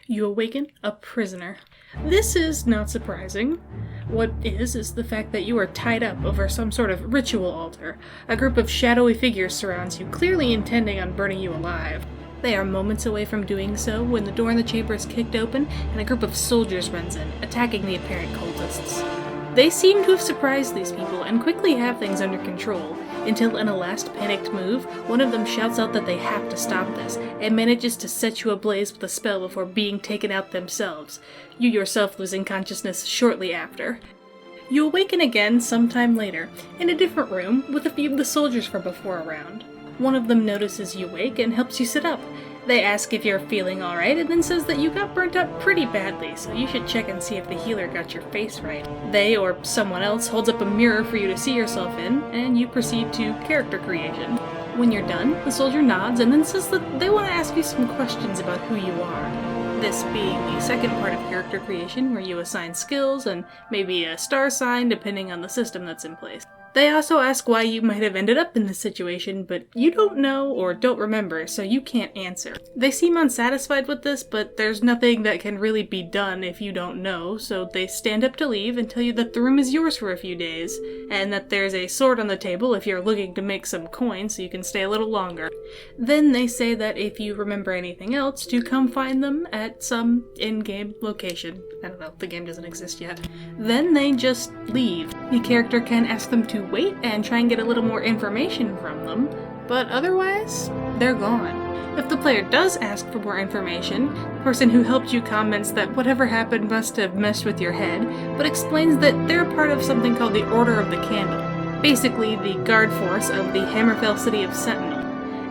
You awaken a prisoner. This is not surprising. What is the fact that you are tied up over some sort of ritual altar. A group of shadowy figures surrounds you, clearly intending on burning you alive. They are moments away from doing so when the door in the chamber is kicked open and a group of soldiers runs in, attacking the apparent cultists. They seem to have surprised these people and quickly have things under control, until in a last panicked move, one of them shouts out that they have to stop this, and manages to set you ablaze with a spell before being taken out themselves, you yourself losing consciousness shortly after. You awaken again sometime later, in a different room, with a few of the soldiers from before around. One of them notices you wake and helps you sit up. They ask if you're feeling alright, and then says that you got burnt up pretty badly, so you should check and see if the healer got your face right. They, or someone else, holds up a mirror for you to see yourself in, and you proceed to character creation. When you're done, the soldier nods and then says that they want to ask you some questions about who you are. This being the second part of character creation, where you assign skills and maybe a star sign depending on the system that's in place. They also ask why you might have ended up in this situation, but you don't know or don't remember, so you can't answer. They seem unsatisfied with this, but there's nothing that can really be done if you don't know, so they stand up to leave and tell you that the room is yours for a few days, and that there's a sword on the table if you're looking to make some coin so you can stay a little longer. Then they say that if you remember anything else, to come find them at some in-game location. I don't know, the game doesn't exist yet. Then they just leave. The character can ask them to wait and try and get a little more information from them, but otherwise, they're gone. If the player does ask for more information, the person who helped you comments that whatever happened must have messed with your head, but explains that they're part of something called the Order of the Candle, basically the guard force of the Hammerfell city of Sentinel.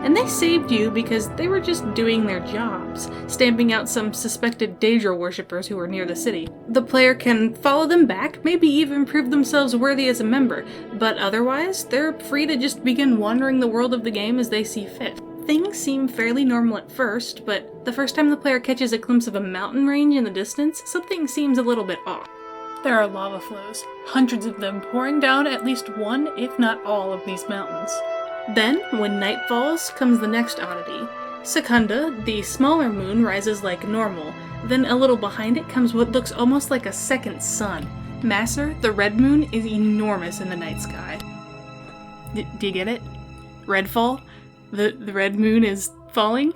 And they saved you because they were just doing their jobs, stamping out some suspected Daedra worshippers who were near the city. The player can follow them back, maybe even prove themselves worthy as a member, but otherwise, they're free to just begin wandering the world of the game as they see fit. Things seem fairly normal at first, but the first time the player catches a glimpse of a mountain range in the distance, something seems a little bit off. There are lava flows, hundreds of them pouring down at least one, if not all, of these mountains. Then, when night falls, comes the next oddity. Secunda, the smaller moon, rises like normal. Then a little behind it comes what looks almost like a second sun. Masser, the red moon, is enormous in the night sky. Do you get it? Redfall? The red moon is falling?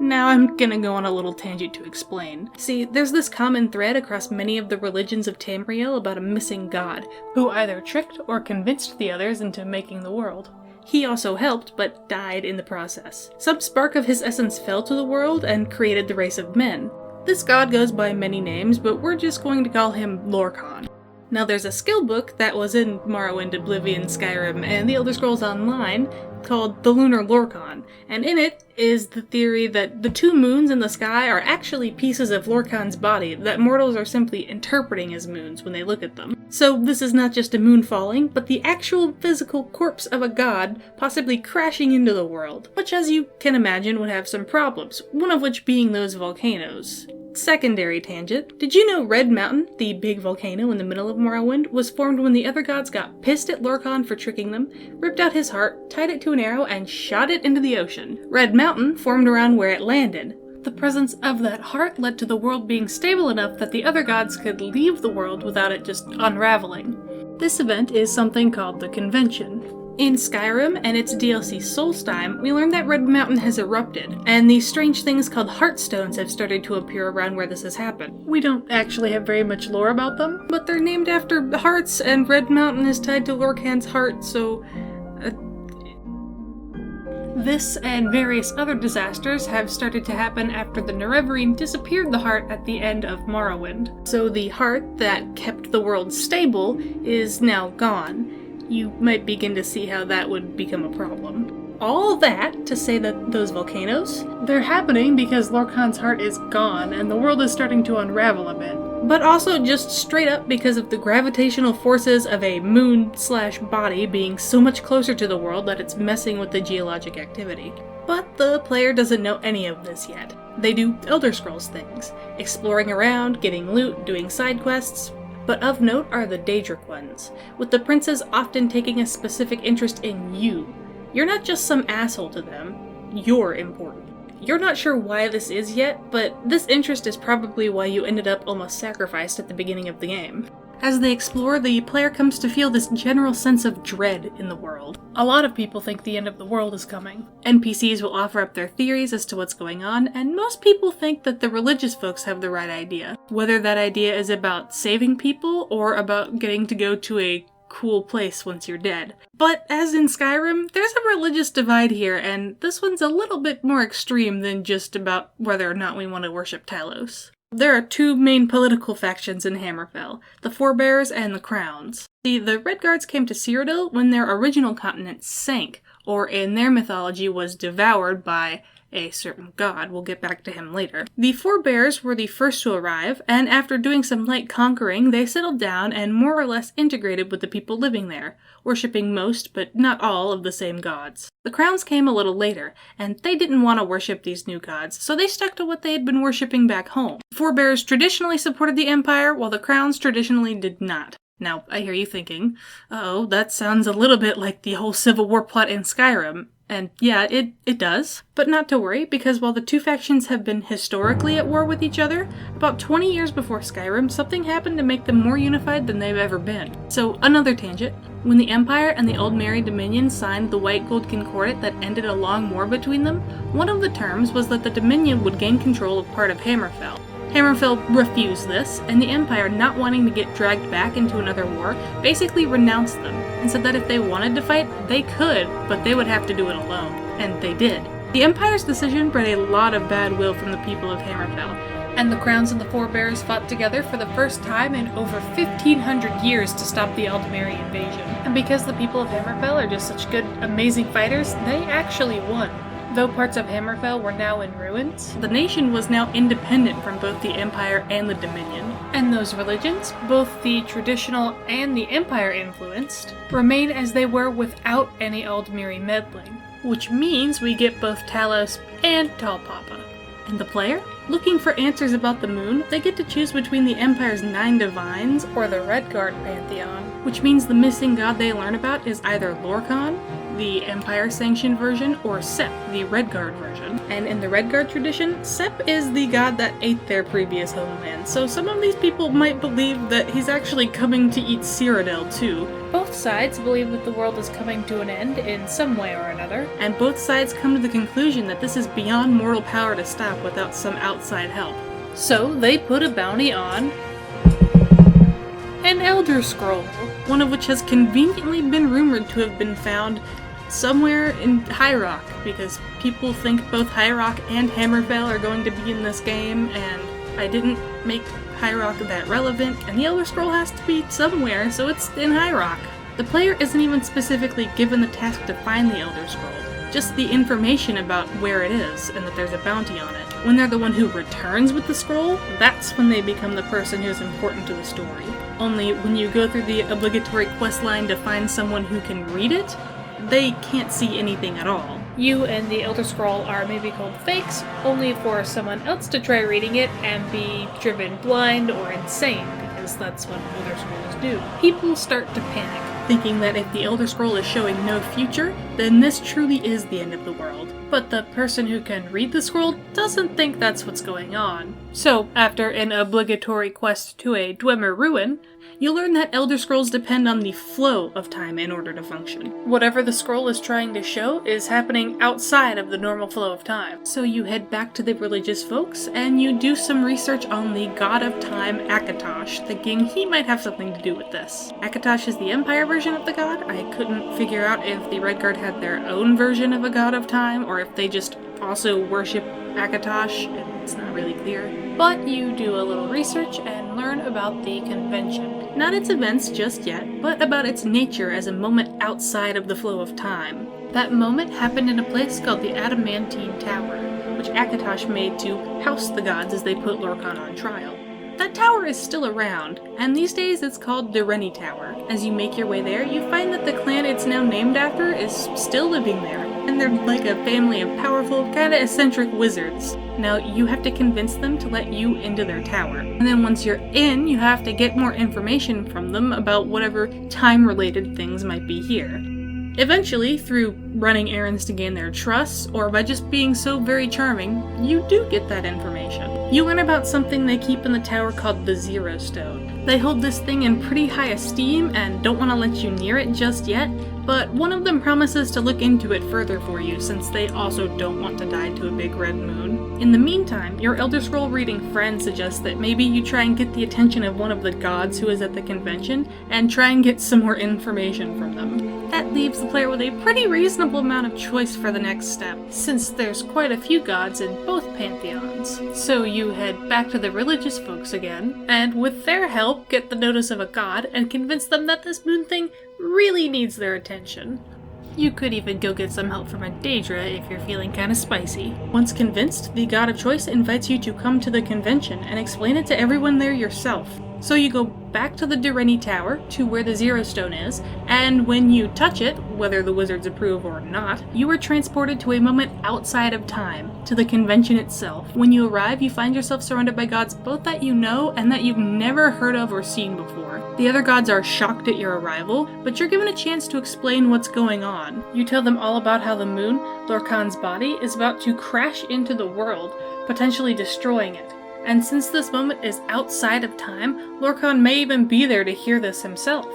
Now I'm gonna go on a little tangent to explain. See, there's this common thread across many of the religions of Tamriel about a missing god, who either tricked or convinced the others into making the world. He also helped, but died in the process. Some spark of his essence fell to the world and created the race of men. This god goes by many names, but we're just going to call him Lorkhan. Now there's a skill book that was in Morrowind, Oblivion, Skyrim, and the Elder Scrolls Online called The Lunar Lorkhan, and in it is the theory that the two moons in the sky are actually pieces of Lorkhan's body that mortals are simply interpreting as moons when they look at them. So this is not just a moon falling, but the actual physical corpse of a god possibly crashing into the world, which as you can imagine would have some problems, one of which being those volcanoes. Secondary tangent. Did you know Red Mountain, the big volcano in the middle of Morrowind, was formed when the other gods got pissed at Lorkhan for tricking them, ripped out his heart, tied it to an arrow, and shot it into the ocean? Red Mountain formed around where it landed. The presence of that heart led to the world being stable enough that the other gods could leave the world without it just unraveling. This event is something called the Convention. In Skyrim and its DLC Solstheim, we learned that Red Mountain has erupted, and these strange things called Heartstones have started to appear around where this has happened. We don't actually have very much lore about them, but they're named after hearts, and Red Mountain is tied to Lorkhan's heart, so... This and various other disasters have started to happen after the Nerevarine disappeared the heart at the end of Morrowind. So the heart that kept the world stable is now gone. You might begin to see how that would become a problem. All that to say that those volcanoes, they're happening because Lorkhan's heart is gone and the world is starting to unravel a bit. But also just straight up because of the gravitational forces of a moon/body being so much closer to the world that it's messing with the geologic activity. But the player doesn't know any of this yet. They do Elder Scrolls things, exploring around, getting loot, doing side quests. But of note are the Daedric ones, with the princes often taking a specific interest in you. You're not just some asshole to them, you're important. You're not sure why this is yet, but this interest is probably why you ended up almost sacrificed at the beginning of the game. As they explore, the player comes to feel this general sense of dread in the world. A lot of people think the end of the world is coming. NPCs will offer up their theories as to what's going on, and most people think that the religious folks have the right idea. Whether that idea is about saving people or about getting to go to a cool place once you're dead. But as in Skyrim, there's a religious divide here, and this one's a little bit more extreme than just about whether or not we want to worship Talos. There are two main political factions in Hammerfell, the Forebears and the Crowns. See, the Redguards came to Cyrodiil when their original continent sank, or in their mythology was devoured by a certain god. We'll get back to him later. The Forebears were the first to arrive, and after doing some light conquering, they settled down and more or less integrated with the people living there, worshipping most, but not all, of the same gods. The Crowns came a little later, and they didn't want to worship these new gods, so they stuck to what they had been worshipping back home. The Forebears traditionally supported the Empire, while the Crowns traditionally did not. Now, I hear you thinking, uh-oh, that sounds a little bit like the whole Civil War plot in Skyrim. And yeah, it does. But not to worry, because while the two factions have been historically at war with each other, about 20 years before Skyrim, something happened to make them more unified than they've ever been. So, another tangent. When the Empire and the Old Merry Dominion signed the White Gold Concordat that ended a long war between them, one of the terms was that the Dominion would gain control of part of Hammerfell. Hammerfell refused this, and the Empire, not wanting to get dragged back into another war, basically renounced them, and said that if they wanted to fight, they could, but they would have to do it alone. And they did. The Empire's decision bred a lot of bad will from the people of Hammerfell, and the Crowns and the Forebears fought together for the first time in over 1,500 years to stop the Aldmeri invasion. And because the people of Hammerfell are just such good, amazing fighters, they actually won. Though parts of Hammerfell were now in ruins, the nation was now independent from both the Empire and the Dominion. And those religions, both the traditional and the Empire-influenced, remain as they were without any Aldmeri meddling. Which means we get both Talos and Tall Papa. And the player? Looking for answers about the moon, they get to choose between the Empire's 9 divines or the Redguard pantheon, which means the missing god they learn about is either Lorkhan, the Empire-sanctioned version, or Sep, the Redguard version. And in the Redguard tradition, Sep is the god that ate their previous homeland, so some of these people might believe that he's actually coming to eat Cyrodiil too. Both sides believe that the world is coming to an end in some way or another, and both sides come to the conclusion that this is beyond mortal power to stop without some outside help. So they put a bounty on an Elder Scroll, one of which has conveniently been rumored to have been found somewhere in High Rock, because people think both High Rock and Hammerfell are going to be in this game, and I didn't make High Rock that relevant, and the Elder Scroll has to be somewhere, so it's in High Rock. The player isn't even specifically given the task to find the Elder Scroll, just the information about where it is, and that there's a bounty on it. When they're the one who returns with the scroll, that's when they become the person who's important to the story. Only when you go through the obligatory quest line to find someone who can read it, they can't see anything at all. You and the Elder Scroll are maybe called fakes, only for someone else to try reading it and be driven blind or insane, because that's what Elder Scrolls do. People start to panic, thinking that if the Elder Scroll is showing no future, then this truly is the end of the world. But the person who can read the scroll doesn't think that's what's going on. So, after an obligatory quest to a Dwemer ruin, you'll learn that Elder Scrolls depend on the flow of time in order to function. Whatever the scroll is trying to show is happening outside of the normal flow of time. So you head back to the religious folks, and you do some research on the god of time, Akatosh, thinking he might have something to do with this. Akatosh is the Empire version of the god. I couldn't figure out if the Redguard had their own version of a god of time, or if they just also worship Akatosh, and it's not really clear. But you do a little research and learn about the convention. Not its events just yet, but about its nature as a moment outside of the flow of time. That moment happened in a place called the Adamantine Tower, which Akatosh made to house the gods as they put Lorkhan on trial. That tower is still around, and these days it's called the Rennie Tower. As you make your way there, you find that the clan it's now named after is still living there, and they're like a family of powerful, kinda eccentric wizards. Now, you have to convince them to let you into their tower. And then once you're in, you have to get more information from them about whatever time-related things might be here. Eventually, through running errands to gain their trust, or by just being so very charming, you do get that information. You learn about something they keep in the tower called the Zero Stone. They hold this thing in pretty high esteem and don't want to let you near it just yet, but one of them promises to look into it further for you since they also don't want to die to a big red moon. In the meantime, your Elder Scroll reading friend suggests that maybe you try and get the attention of one of the gods who is at the convention and try and get some more information from them. That leaves the player with a pretty reasonable amount of choice for the next step, since there's quite a few gods in both pantheons. So you head back to the religious folks again, and with their help get the notice of a god and convince them that this moon thing really needs their attention. You could even go get some help from a Daedra if you're feeling kinda spicy. Once convinced, the god of choice invites you to come to the convention and explain it to everyone there yourself. So you go back to the Dureni Tower, to where the Zero Stone is, and when you touch it, whether the wizards approve or not, you are transported to a moment outside of time, to the convention itself. When you arrive, you find yourself surrounded by gods both that you know and that you've never heard of or seen before. The other gods are shocked at your arrival, but you're given a chance to explain what's going on. You tell them all about how the moon, Lorkhan's body, is about to crash into the world, potentially destroying it. And since this moment is outside of time, Lorkhan may even be there to hear this himself.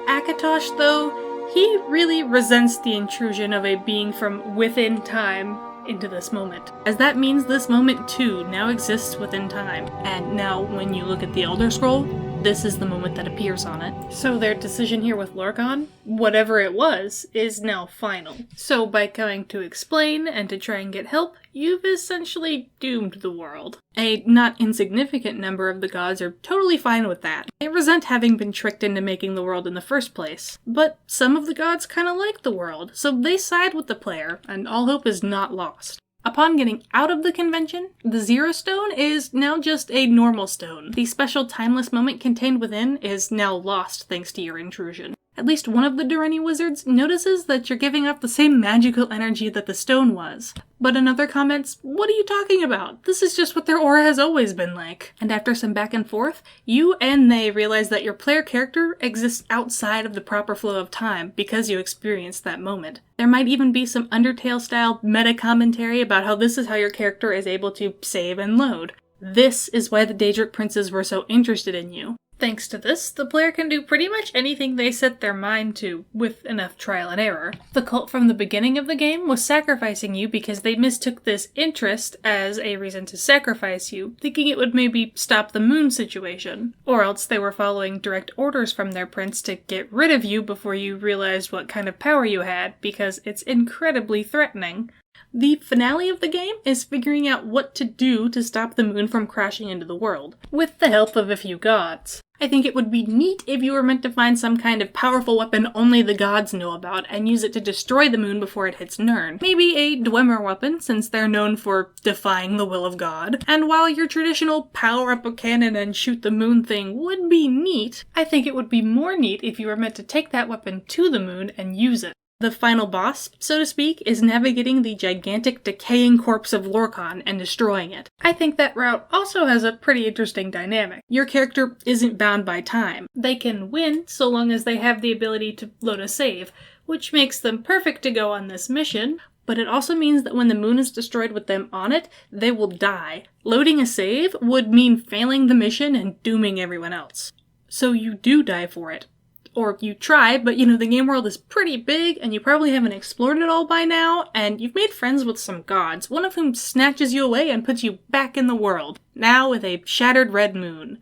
Akatosh, though, he really resents the intrusion of a being from within time into this moment, as that means this moment too now exists within time. And now when you look at the Elder Scroll, this is the moment that appears on it. So their decision here with Lorkhan, whatever it was, is now final. So by coming to explain and to try and get help, you've essentially doomed the world. A not insignificant number of the gods are totally fine with that. They resent having been tricked into making the world in the first place. But some of the gods kinda like the world, so they side with the player, and all hope is not lost. Upon getting out of the convention, the Zero Stone is now just a normal stone. The special timeless moment contained within is now lost thanks to your intrusion. At least one of the Dureni wizards notices that you're giving off the same magical energy that the stone was. But another comments, "What are you talking about? This is just what their aura has always been like." And after some back and forth, you and they realize that your player character exists outside of the proper flow of time because you experienced that moment. There might even be some Undertale-style meta-commentary about how this is how your character is able to save and load. This is why the Daedric princes were so interested in you. Thanks to this, the player can do pretty much anything they set their mind to, with enough trial and error. The cult from the beginning of the game was sacrificing you because they mistook this interest as a reason to sacrifice you, thinking it would maybe stop the moon situation. Or else they were following direct orders from their prince to get rid of you before you realized what kind of power you had, because it's incredibly threatening. The finale of the game is figuring out what to do to stop the moon from crashing into the world, with the help of a few gods. I think it would be neat if you were meant to find some kind of powerful weapon only the gods know about and use it to destroy the moon before it hits Nirn. Maybe a Dwemer weapon, since they're known for defying the will of God. And while your traditional power up a cannon and shoot the moon thing would be neat, I think it would be more neat if you were meant to take that weapon to the moon and use it. The final boss, so to speak, is navigating the gigantic decaying corpse of Lorkhan and destroying it. I think that route also has a pretty interesting dynamic. Your character isn't bound by time. They can win so long as they have the ability to load a save, which makes them perfect to go on this mission, but it also means that when the moon is destroyed with them on it, they will die. Loading a save would mean failing the mission and dooming everyone else. So you do die for it. Or you try, but the game world is pretty big, and you probably haven't explored it all by now, and you've made friends with some gods, one of whom snatches you away and puts you back in the world, now with a shattered red moon.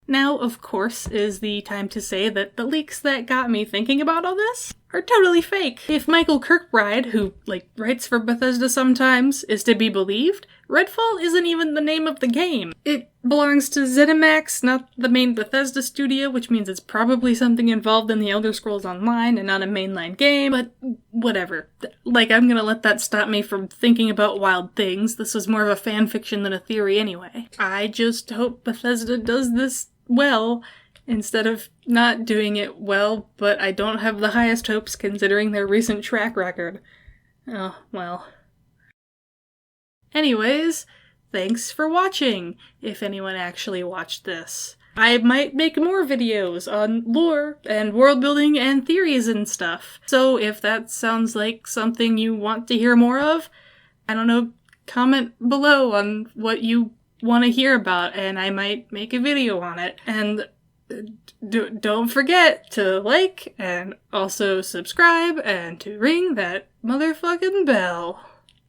Now, of course, is the time to say that the leaks that got me thinking about all this are totally fake. If Michael Kirkbride, who, writes for Bethesda sometimes, is to be believed, Redfall isn't even the name of the game. It belongs to ZeniMax, not the main Bethesda studio, which means it's probably something involved in the Elder Scrolls Online and not a mainline game, but whatever. I'm gonna let that stop me from thinking about wild things. This was more of a fanfiction than a theory anyway. I just hope Bethesda does this well, instead of not doing it well, but I don't have the highest hopes considering their recent track record. Oh, well. Anyways, thanks for watching, if anyone actually watched this. I might make more videos on lore and world building and theories and stuff. So if that sounds like something you want to hear more of, I don't know, comment below on what you want to hear about and I might make a video on it. And don't forget to like and also subscribe and to ring that motherfucking bell.